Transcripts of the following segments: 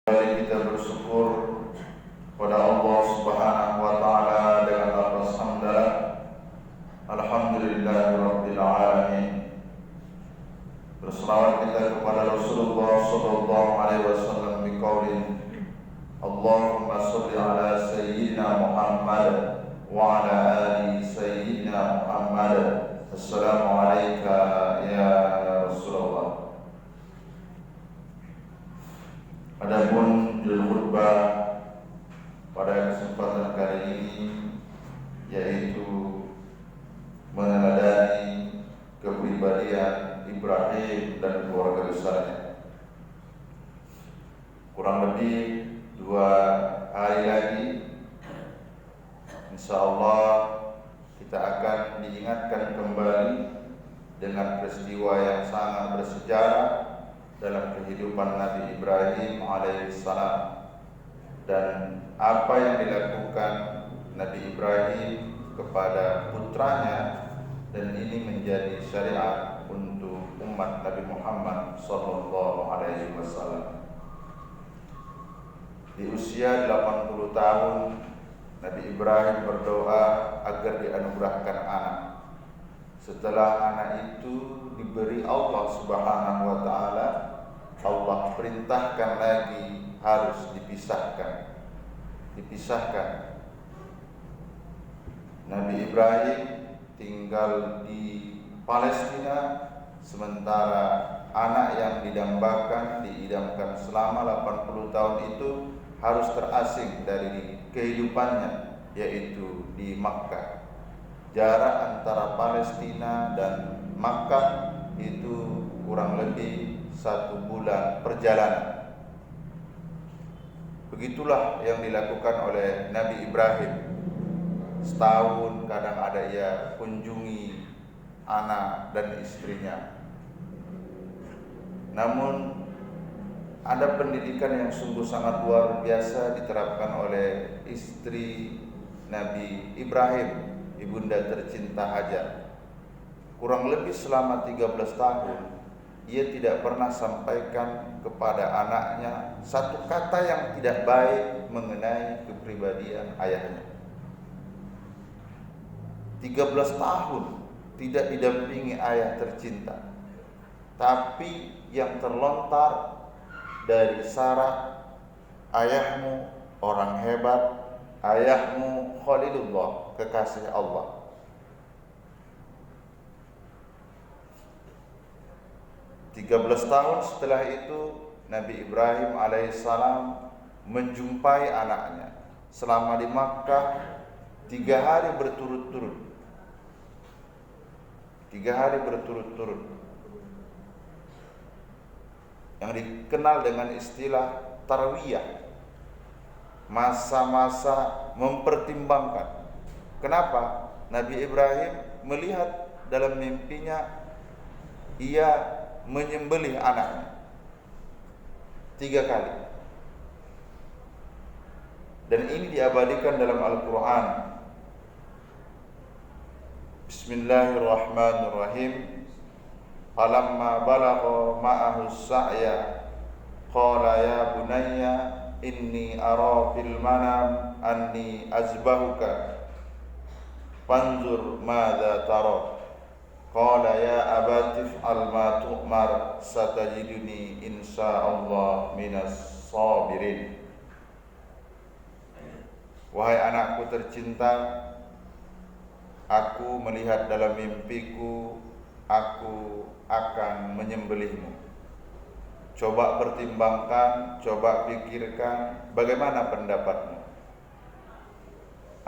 Mari kita bersyukur pada Allah Subhanahu wa taala dengan lafaz hamdalah. Alhamdulillahirabbil alamin. Berselawat kita kepada Rasulullah sallallahu alaihi wasallam biqaulin Allahumma shalli ala sayyidina Muhammad wa ala ali sayyidina Muhammad. Assalamu alayka ya Rasulullah. Adapun judul khutbah pada kesempatan kali ini yaitu meneladani kepribadian Ibrahim dan keluarga besarnya. Kurang lebih 2 hari lagi insyaallah kita akan diingatkan kembali dengan peristiwa yang sangat bersejarah dalam kehidupan Nabi Ibrahim alaihissalam dan apa yang dilakukan Nabi Ibrahim kepada putranya, dan ini menjadi syariat untuk umat Nabi Muhammad sallallahu alaihi wasallam. Di usia 80 tahun Nabi Ibrahim berdoa agar dianugerahkan anak. Setelah anak itu diberi Allah Subhanahu wa taala, Allah perintahkan lagi harus dipisahkan. Nabi Ibrahim tinggal di Palestina, sementara anak yang diidamkan selama 80 tahun itu harus terasing dari kehidupannya, yaitu di Makkah. Jarak antara Palestina dan Makkah itu kurang lebih 1 bulan perjalanan. Begitulah yang dilakukan oleh Nabi Ibrahim. Setahun kadang ada ia kunjungi anak dan istrinya. Namun ada pendidikan yang sungguh sangat luar biasa diterapkan oleh istri Nabi Ibrahim, ibunda tercinta Hajar. Kurang lebih selama 13 tahun ia tidak pernah sampaikan kepada anaknya satu kata yang tidak baik mengenai kepribadian ayahnya. 13 tahun tidak didampingi ayah tercinta, tapi yang terlontar dari Sarah, ayahmu orang hebat, ayahmu Khalilullah, kekasih Allah. Tiga 13 tahun setelah itu Nabi Ibrahim alaihissalam menjumpai anaknya selama di Makkah 3 hari berturut-turut. 3 hari berturut-turut yang dikenal dengan istilah tarwiyah, masa-masa mempertimbangkan. Kenapa? Nabi Ibrahim melihat dalam mimpinya ia menyembelih anaknya 3 kali, dan ini diabadikan dalam Al-Quran. Bismillahirrahmanirrahim. Falamma balagha ma'ahu as-sa'ya qala ya bunayya inni ara fil manam anni azbahuka fanzur madza tara. Qala ya abati fa'al ma tu'mar satajiduni insyaallah minas sabirin. Wahai anakku tercinta, aku melihat dalam mimpiku aku akan menyembelihmu. Coba pertimbangkan, coba pikirkan bagaimana pendapatmu.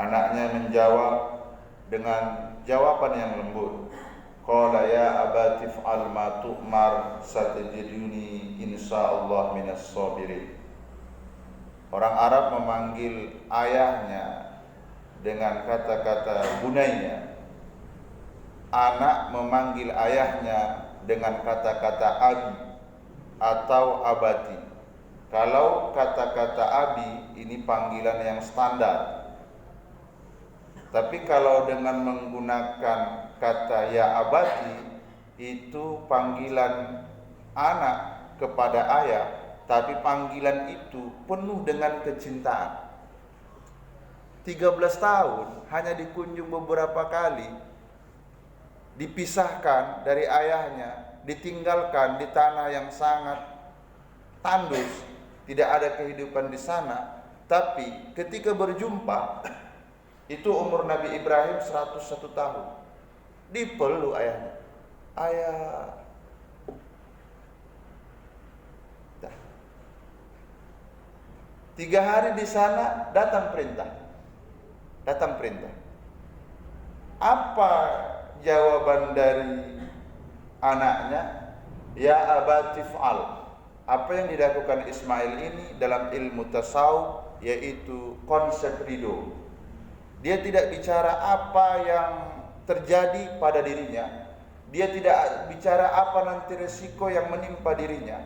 Anaknya menjawab dengan jawaban yang lembut. Qala ya abati fa'al ma tu'mar satajiduni insyaallah minas sabirin. Orang Arab memanggil ayahnya dengan kata-kata bunayya. Anak memanggil ayahnya dengan kata-kata abi atau abati. Kalau kata-kata abi ini panggilan yang standar. Tapi kalau dengan menggunakan kata ya abati, itu panggilan anak kepada ayah tapi panggilan itu penuh dengan kecintaan. 13 tahun hanya dikunjung beberapa kali, dipisahkan dari ayahnya, ditinggalkan di tanah yang sangat tandus, tidak ada kehidupan di sana. Tapi ketika berjumpa, itu umur Nabi Ibrahim 101 tahun. Dipeluk ayahnya. Ayah. Dah. 3 hari di sana datang perintah. Apa jawaban dari anaknya? Ya abati fa'al. Apa yang dilakukan Ismail ini dalam ilmu tasawuf yaitu konsep ridho. Dia tidak bicara apa yang terjadi pada dirinya. Dia tidak bicara apa nanti resiko yang menimpa dirinya.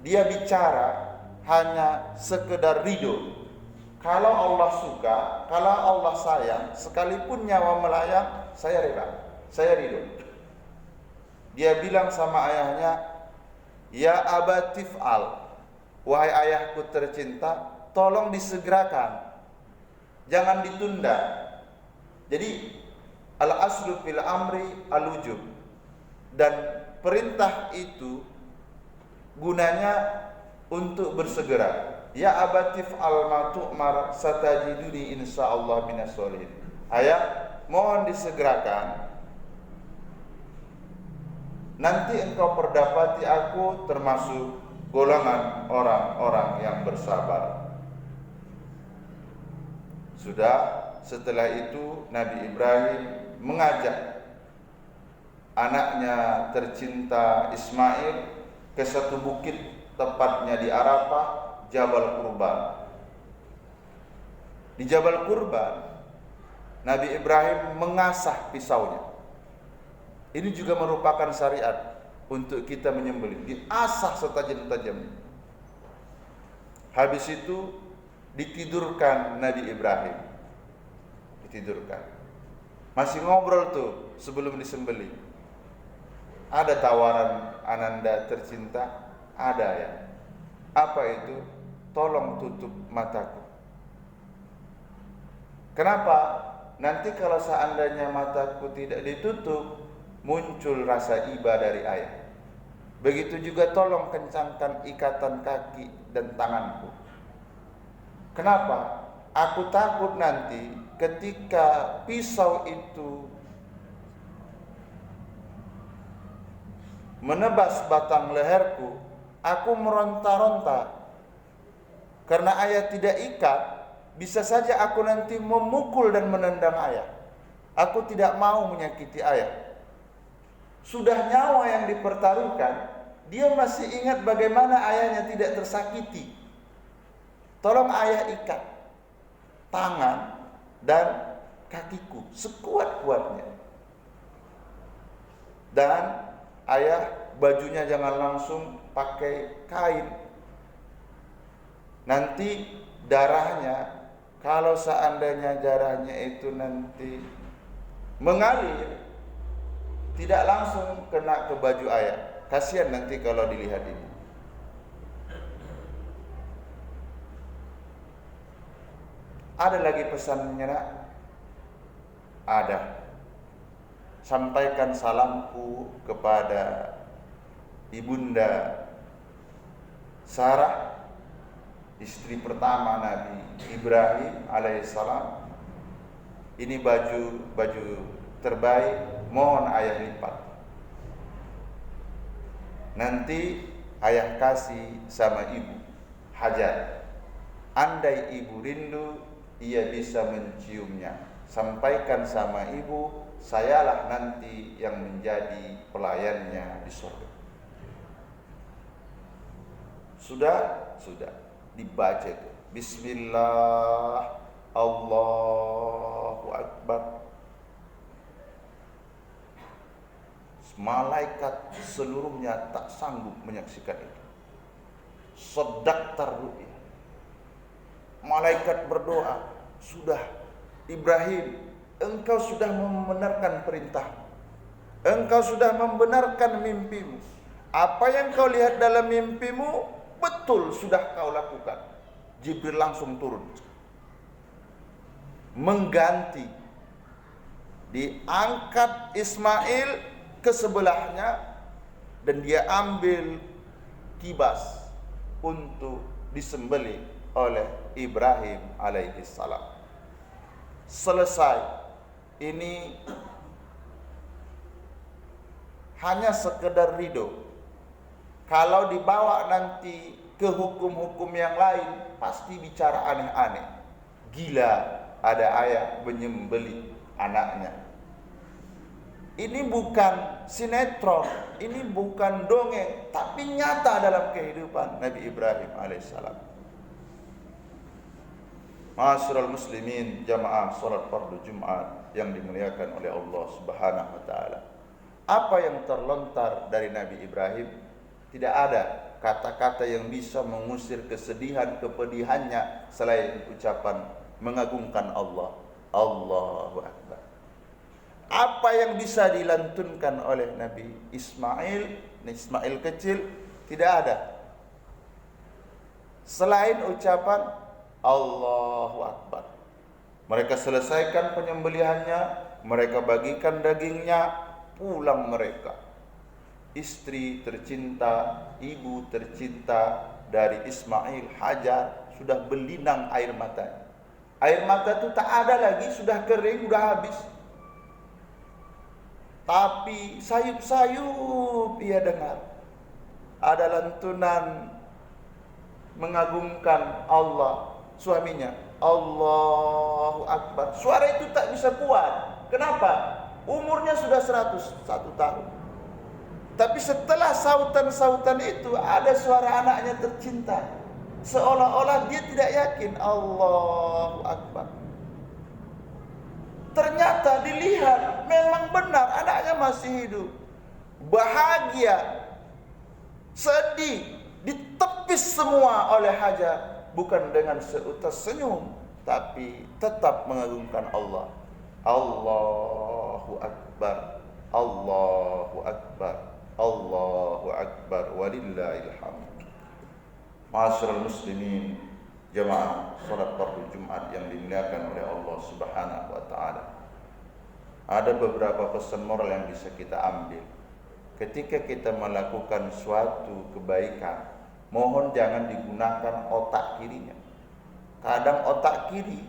Dia bicara hanya sekedar ridho. Kalau Allah suka, kalau Allah sayang, sekalipun nyawa melayang, saya rela, saya ridho. Dia bilang sama ayahnya, ya abati fa'al, wahai ayahku tercinta, tolong disegerakan, jangan ditunda. Jadi al-aslu fil amri al-wujub, dan perintah itu gunanya untuk bersegera. Ya abati fa'al ma tu'mar satajiduni insyaallah minas sholihin. Ayah, mohon disegerakan, nanti engkau perdapati aku termasuk golongan orang-orang yang bersabar. Sudah, setelah itu Nabi Ibrahim mengajak anaknya tercinta Ismail ke satu bukit, tepatnya di Arafah, Jabal Qurban. Di Jabal Qurban, Nabi Ibrahim mengasah pisaunya. Ini juga merupakan syariat untuk kita menyembelih, diasah setajam-tajamnya. Habis itu ditidurkan Nabi Ibrahim. Ditidurkan. Masih ngobrol tuh sebelum disembelih. Ada tawaran Ananda tercinta? Ada ya. Apa itu? Tolong tutup mataku. Kenapa? Nanti kalau seandainya mataku tidak ditutup, muncul rasa iba dari ayah. Begitu juga tolong kencangkan ikatan kaki dan tanganku. Kenapa? Aku takut nanti ketika pisau itu menebas batang leherku, aku meronta-ronta. Karena ayah tidak ikat, bisa saja aku nanti memukul dan menendang ayah. Aku tidak mau menyakiti ayah. Sudah nyawa yang dipertaruhkan, dia masih ingat bagaimana ayahnya tidak tersakiti. Tolong ayah ikat tangan dan kakiku sekuat-kuatnya. Dan ayah, bajunya jangan langsung pakai kain. Nanti darahnya, kalau seandainya darahnya itu nanti mengalir, tidak langsung kena ke baju ayah. Kasihan nanti kalau dilihat ini. Ada lagi pesannya nak? Ada. Sampaikan salamku kepada ibunda Sarah, istri pertama Nabi Ibrahim alaihissalam. Ini baju terbaik, mohon ayah lipat. Nanti ayah kasih sama ibu Hajar. Andai ibu rindu, ia bisa menciumnya. Sampaikan sama ibu, sayalah nanti yang menjadi pelayannya di surga. Sudah dibaca itu. Bismillah, Allahu Akbar. Malaikat seluruhnya tak sanggup menyaksikan itu. Sedaktar ru'ya. Malaikat berdoa, sudah Ibrahim, engkau sudah membenarkan perintah, engkau sudah membenarkan mimpimu. Apa yang kau lihat dalam mimpimu betul sudah kau lakukan. Jibril langsung turun, mengganti, diangkat Ismail ke sebelahnya, dan dia ambil kibas untuk disembelih oleh Ibrahim alaihissalam. Selesai. Ini hanya sekedar ridho. Kalau dibawa nanti ke hukum-hukum yang lain, pasti bicara aneh-aneh. Gila, ada ayah menyembelih anaknya. Ini bukan sinetron, ini bukan dongeng, tapi nyata dalam kehidupan Nabi Ibrahim alaihissalam. Ma'asyiral muslimin, jamaah salat fardu Jumat yang dimuliakan oleh Allah Subhanahu wa taala. Apa yang terlontar dari Nabi Ibrahim? Tidak ada kata-kata yang bisa mengusir kesedihan, kepedihannya selain ucapan mengagungkan Allah. Allahu Akbar. Apa yang bisa dilantunkan oleh Nabi Ismail kecil? Tidak ada selain ucapan Allahu Akbar. Mereka selesaikan penyembelihannya, mereka bagikan dagingnya, pulang mereka. Istri tercinta, ibu tercinta dari Ismail, Hajar, sudah berlinang air mata. Air mata itu tak ada lagi, sudah kering, sudah habis. Tapi sayup-sayup ia dengar ada lantunan mengagungkan Allah. Suaminya, Allahu Akbar. Suara itu tak bisa kuat. Kenapa? Umurnya sudah 101 tahun. Tapi setelah sautan-sautan itu, ada suara anaknya tercinta. Seolah-olah dia tidak yakin. Allahu Akbar. Ternyata dilihat, memang benar anaknya masih hidup. Bahagia, sedih, ditepis semua oleh Hajar. Bukan dengan seutas senyum, tapi tetap mengagungkan Allah. Allahu Akbar, Allahu Akbar, Allahu Akbar, walillahil hamd. Ma'asyiral muslimin, jamaah salat fardu Jumat yang dimuliakan oleh Allah Subhanahu wa taala. Ada beberapa pesan moral yang bisa kita ambil. Ketika kita melakukan suatu kebaikan, mohon jangan digunakan otak kirinya. Kadang otak kiri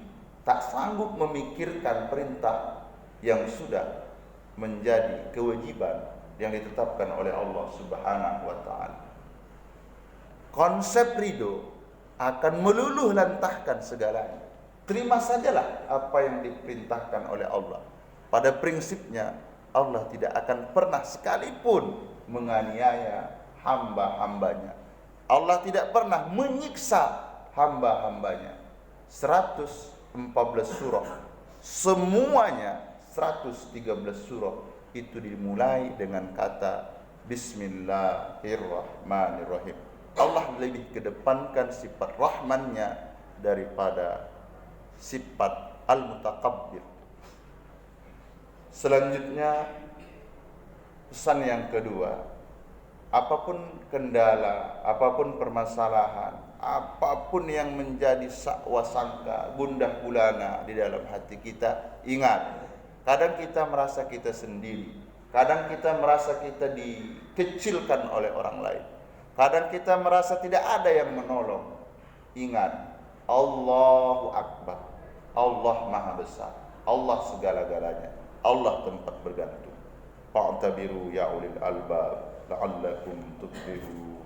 tak sanggup memikirkan perintah yang sudah menjadi kewajiban yang ditetapkan oleh Allah Subhanahu wa taala. Konsep ridho akan meluluh lantahkan segalanya. Terima sajalah apa yang diperintahkan oleh Allah. Pada prinsipnya Allah tidak akan pernah sekalipun menganiaya hamba-hambanya. Allah tidak pernah menyiksa hamba-hambanya. 114 surah, semuanya 113 surah itu dimulai dengan kata Bismillahirrahmanirrahim. Allah lebih kedepankan sifat rahmannya daripada sifat al-mutakabbir. Selanjutnya, pesan yang kedua, apapun kendala, apapun permasalahan, apapun yang menjadi sakwa sangka, gundah gulana di dalam hati kita, ingat, kadang kita merasa kita sendiri, kadang kita merasa kita dikecilkan oleh orang lain, kadang kita merasa tidak ada yang menolong. Ingat, Allahu Akbar, Allah Maha Besar, Allah segala-galanya, Allah tempat bergantung. Fa'tabiru ya ulil albab la'allakum tuflihun.